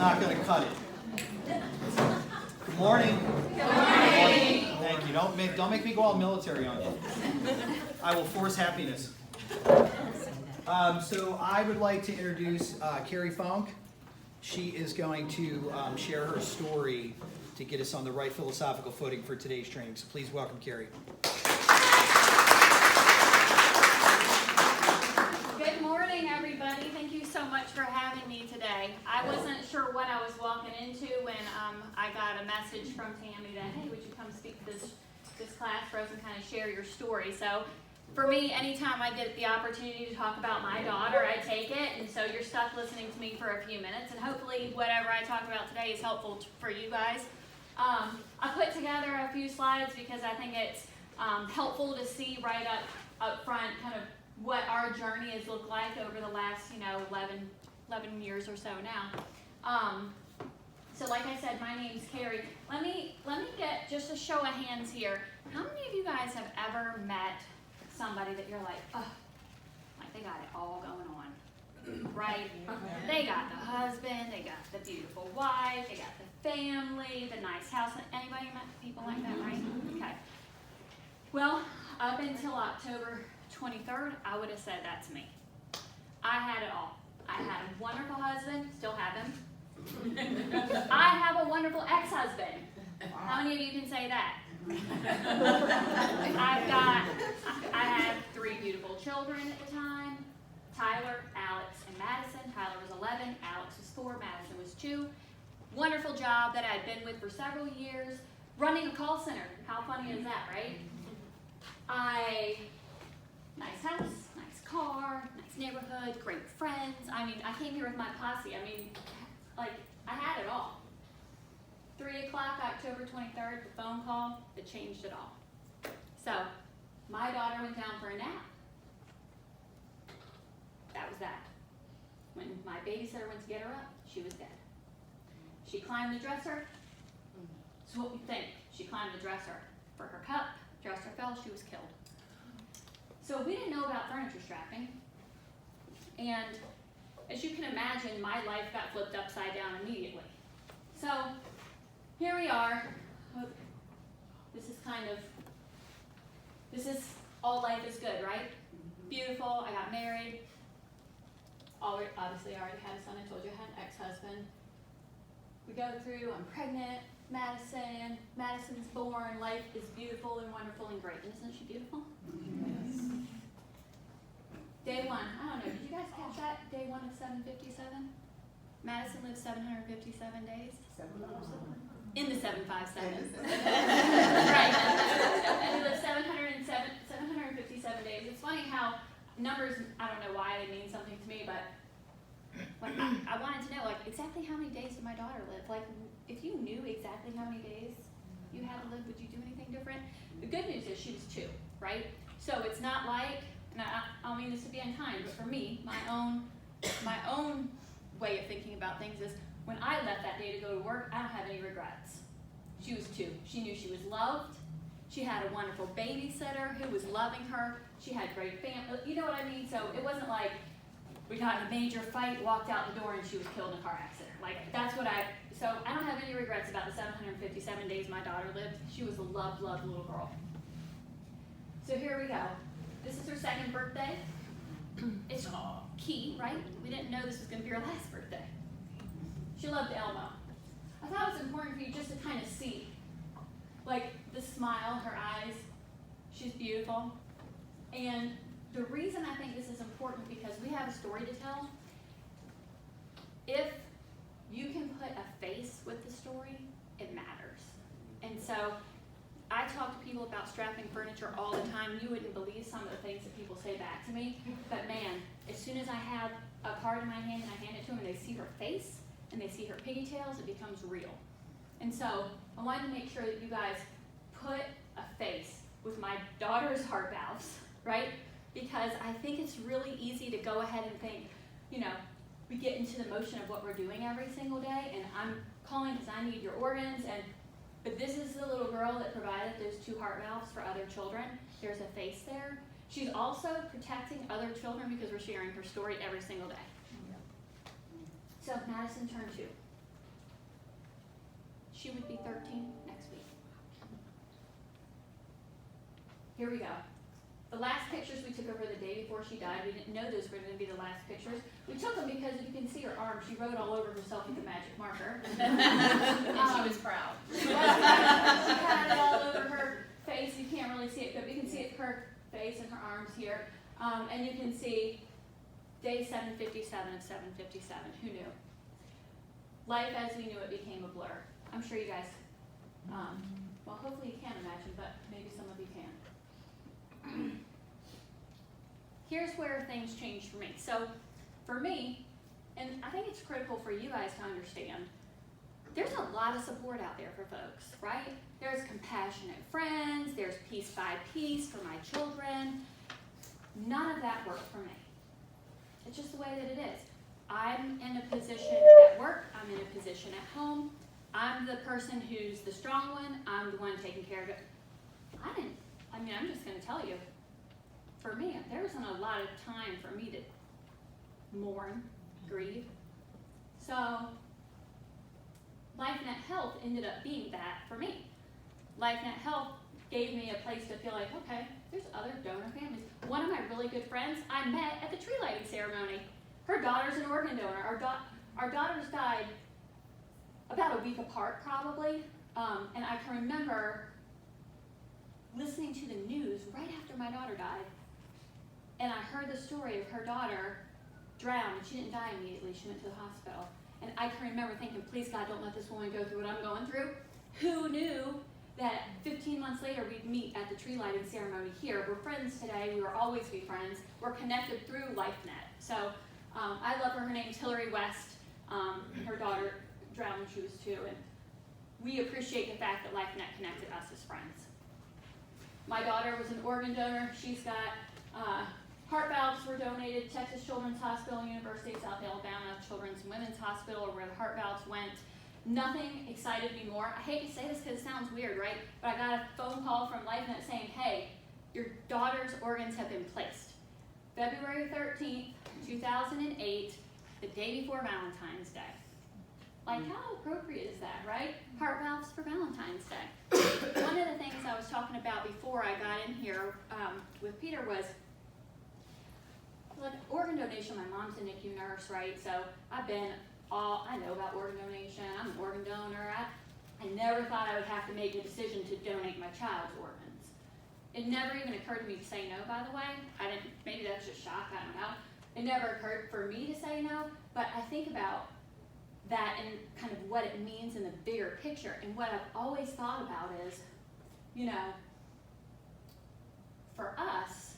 not going to cut it. Good morning. Good morning. Thank you. Don't make me go all military on you. I will force happiness. So I would like to introduce Carrie Funk. She is going to share her story to get us on the right philosophical footing for today's training. So please welcome Carrie. Good morning, everybody. Thank you so much for having me today. I wasn't sure what I was walking into when I got a message from Tammy that, hey, would you come speak to this class for us and kind of share your story. So for me, anytime I get the opportunity to talk about my daughter, I take it. And so you're stuck listening to me for a few minutes. And hopefully whatever I talk about today is helpful for you guys. I put together a few slides because I think it's helpful to see right up front kind of what our journey has looked like over the last, 11 years or so now. So like I said, my name's Carrie. Let me get just a show of hands here. How many of you guys have ever met somebody that you're like, oh, like they got it all going on, right? They got the husband, they got the beautiful wife, they got the family, the nice house. Anybody met people like that, right? Okay. Well, up until October 23rd, I would have said that's me. I had it all. I had a wonderful husband, still have him. I have a wonderful ex-husband. How many of you can say that? I had 3 beautiful children at the time, Tyler, Alex, and Madison. Tyler was 11, Alex was 4, Madison was 2. Wonderful job that I'd been with for several years, running a call center. How funny is that, right? Nice house, nice car, nice neighborhood, great friends. I mean, I came here with my posse. I mean, like, I had it all. 3 o'clock, October 23rd, the phone call, it changed it all. So, my daughter went down for a nap. That was that. When my babysitter went to get her up, she was dead. She climbed the dresser. So what we think, she climbed the dresser for her cup, dresser fell, she was killed. So we didn't know about furniture strapping. And as you can imagine, my life got flipped upside down immediately. So here we are. This is all life is good, right? Beautiful, I got married. Obviously I already had a son, I told you I had an ex-husband. We go through, I'm pregnant, Madison's born, life is beautiful and wonderful and great. Isn't she beautiful? Yes. Day 1, I don't know, did you guys catch that? Day 1 of 757? Madison lived 757 days. In the 757. Right. And we lived 757 days. It's funny how numbers, I don't know why they mean something to me, but when I wanted to know, like, exactly how many days did my daughter live? Like, if you knew exactly how many days you had to live, would you do anything different? The good news is she was 2, right? So it's not like, and I don't mean this to be unkind, but for me, my own way of thinking about things is when I left that day to go to work, I don't have any regrets. She was 2. She knew she was loved. She had a wonderful babysitter who was loving her. She had great family. You know what I mean? So it wasn't like we got in a major fight, walked out the door, and she was killed in a car accident. Like, so I don't have any regrets about the 757 days my daughter lived. She was a loved, loved little girl. So here we go. This is her 2nd birthday. It's key, right? We didn't know this was going to be her last birthday. She loved Elmo. I thought it was important for you just to kind of see, like, the smile, her eyes. She's beautiful. And the reason I think this is important because we have a story to tell. If you can put a face with the story, it matters. And so I talk to people about strapping furniture all the time. You wouldn't believe some of the things that people say back to me. But man, as soon as I have a card in my hand and I hand it to them and they see her face and they see her pigtails, it becomes real. And so I wanted to make sure that you guys put a face with my daughter's heart valves, right? Because I think it's really easy to go ahead and think, we get into the motion of what we're doing every single day, and I'm calling because I need your organs, but this is the little girl that provided those 2 heart valves for other children. There's a face there. She's also protecting other children because we're sharing her story every single day. So Madison turned 2. she would be 13 next week. Here we go. The last pictures we took of her the day before she died, we didn't know those were going to be the last pictures. We took them because you can see her arm. She wrote all over herself with a magic marker. And she was proud. She had it all over her face. You can't really see it, but we can see it, her face and her arms here. And you can see day 757 of 757. Who knew? Life as we knew it became a blur. I'm sure you guys, well, hopefully you can imagine, but maybe some of you can. Here's where things changed for me. So for me, and I think it's critical for you guys to understand, there's a lot of support out there for folks, right? There's compassionate friends, there's piece by piece for my children. None of that worked for me. It's just the way that it is. I'm in a position at work, I'm in a position at home. I'm the person who's the strong one, I'm the one taking care of it. I'm just gonna tell you, for me, there wasn't a lot of time for me to mourn, grieve. So, LifeNet Health ended up being that for me. LifeNet Health gave me a place to feel like, okay, there's other donor families. One of my really good friends I met at the tree lighting ceremony. Her daughter's an organ donor. Our daughters died about a week apart, probably. And I can remember listening to the news right after my daughter died. And I heard the story of her daughter drowned. She didn't die immediately. She went to the hospital. And I can remember thinking, please God, don't let this woman go through what I'm going through. Who knew that 15 months later we'd meet at the tree lighting ceremony here? We're friends today. We will always be friends. We're connected through LifeNet. So I love her. Her name's Hillary West. Her daughter drowned when she was 2. And we appreciate the fact that LifeNet connected us as friends. My daughter was an organ donor. She's got heart valves were donated. Texas Children's Hospital, University of South Alabama, Children's and Women's Hospital, where the heart valves went. Nothing excited me more. I hate to say this because it sounds weird, right? But I got a phone call from LifeNet saying, hey, your daughter's organs have been placed. February 13th, 2008, the day before Valentine's Day. Like, how appropriate is that, right? Heart valves for Valentine's Day. One of the things I was talking about before I got in here with Peter was, like, organ donation. My mom's a NICU nurse, right? So I know about organ donation. I'm an organ donor. I never thought I would have to make a decision to donate my child's organs. It never even occurred to me to say no, by the way. Maybe that's just shock, I don't know. It never occurred for me to say no, but I think about that and kind of what it means in the bigger picture. And what I've always thought about is, for us,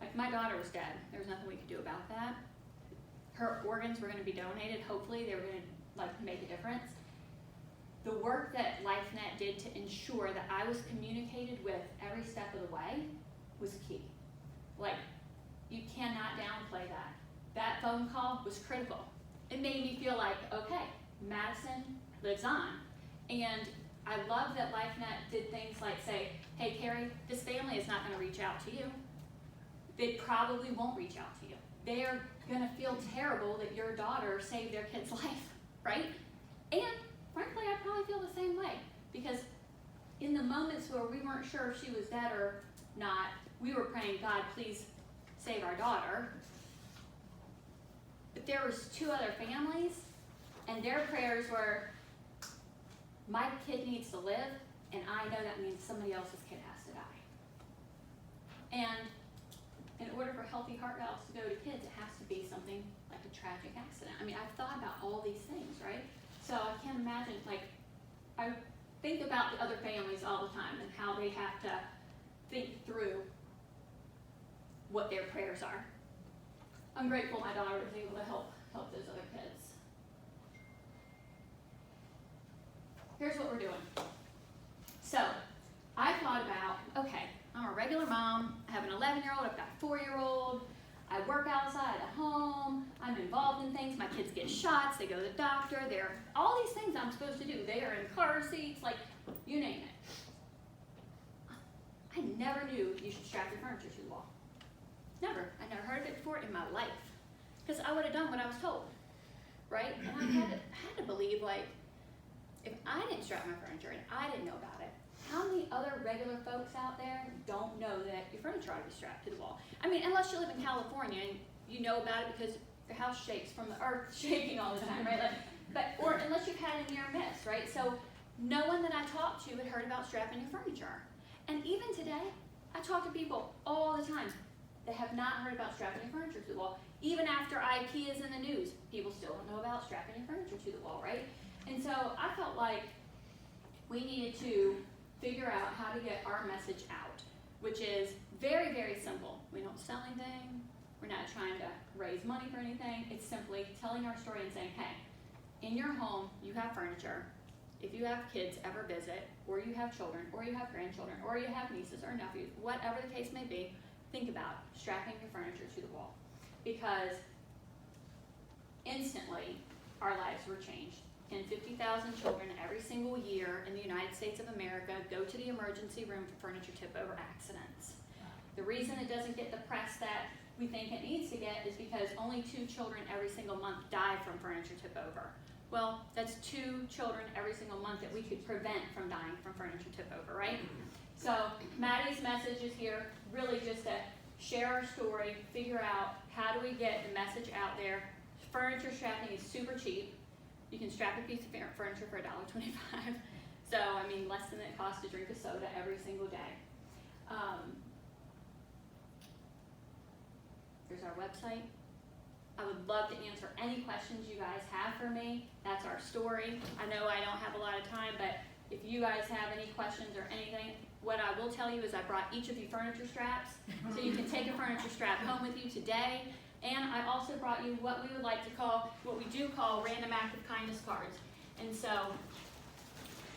like, my daughter was dead. There was nothing we could do about that. Her organs were going to be donated. Hopefully they were going to make a difference. The work that LifeNet did to ensure that I was communicated with every step of the way was key. Like, you cannot downplay that. That phone call was critical. It made me feel like, okay, Madison lives on. And I love that LifeNet did things like say, hey, Carrie, this family is not going to reach out to you. They probably won't reach out to you. They are going to feel terrible that your daughter saved their kid's life, right? And frankly, I probably feel the same way, because in the moments where we weren't sure if she was dead or not, we were praying, God, please save our daughter. But there was 2 other families, and their prayers were, my kid needs to live, and I know that means somebody else's kid has to die. And in order for healthy heart valves to go to kids, it has to be something like a tragic accident. I mean, I've thought about all these things, right? So I can't imagine, I think about the other families all the time and how they have to think through what their prayers are. I'm grateful my daughter was able to help those other kids. Here's what we're doing. So I thought about, okay, I'm a regular mom. I have an 11-year-old, I've got a 4-year-old. I work outside at home. I'm involved in things. My kids get shots. They go to the doctor. They're all these things I'm supposed to do. They are in car seats, like, you name it. I never knew you should strap your furniture to the wall. Never. I never heard of it before in my life. Because I would have done what I was told, right? And I had to believe, like, if I didn't strap my furniture and I didn't know about it, how many other regular folks out there don't know that your furniture ought to be strapped to the wall? I mean, unless you live in California and you know about it because your house shakes from the earth shaking all the time, right? Or unless you've had a near miss, right? So no one that I talked to had heard about strapping your furniture. And even today, I talk to people all the time that have not heard about strapping your furniture to the wall. Even after IKEA is in the news, people still don't know about strapping your furniture to the wall, right? And so I felt like we needed to figure out how to get our message out, which is very, very simple. We don't sell anything. We're not trying to raise money for anything. It's simply telling our story and saying, hey, in your home, you have furniture. If you have kids ever visit, or you have children, or you have grandchildren, or you have nieces or nephews, whatever the case may be, think about strapping your furniture to the wall. Because instantly, our lives were changed. And 50,000 children every single year in the United States of America go to the emergency room for furniture tip-over accidents. The reason it doesn't get the press that we think it needs to get is because only 2 children every single month die from furniture tip-over. Well, that's 2 children every single month that we could prevent from dying from furniture tip-over, right? So Maddie's message is here really just to share our story, figure out how do we get the message out there. Furniture strapping is super cheap. You can strap a piece of furniture for $1.25. So, I mean, less than it costs to drink a soda every single day. There's our website. I would love to answer any questions you guys have for me. That's our story. I know I don't have a lot of time, but if you guys have any questions or anything, what I will tell you is I brought each of you furniture straps, so you can take a furniture strap home with you today. And I also brought you what we would like to call, what we do call random act of kindness cards. And so,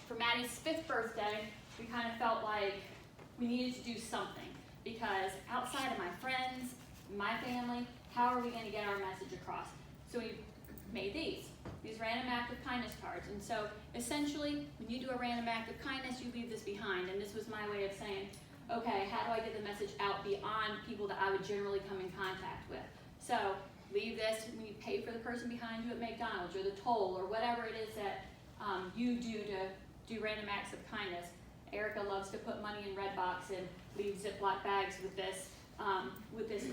for Maddie's 5th birthday, we kind of felt like we needed to do something. Because outside of my friends, my family, how are we going to get our message across? So we made these random act of kindness cards. And so essentially, when you do a random act of kindness, you leave this behind. And this was my way of saying, okay, how do I get the message out beyond people that I would generally come in contact with? So leave this when you pay for the person behind you at McDonald's or the toll or whatever it is that you do to do random acts of kindness. Erica loves to put money in Redbox and leave Ziploc bags with this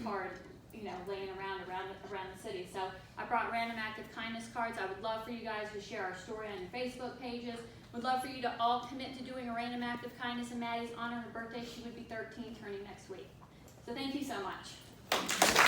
card, you know, laying around the city. So I brought random act of kindness cards. I would love for you guys to share our story on your Facebook pages. Would love for you to all commit to doing a random act of kindness in Maddie's honor. Her birthday, she would be 13, turning next week. So thank you so much.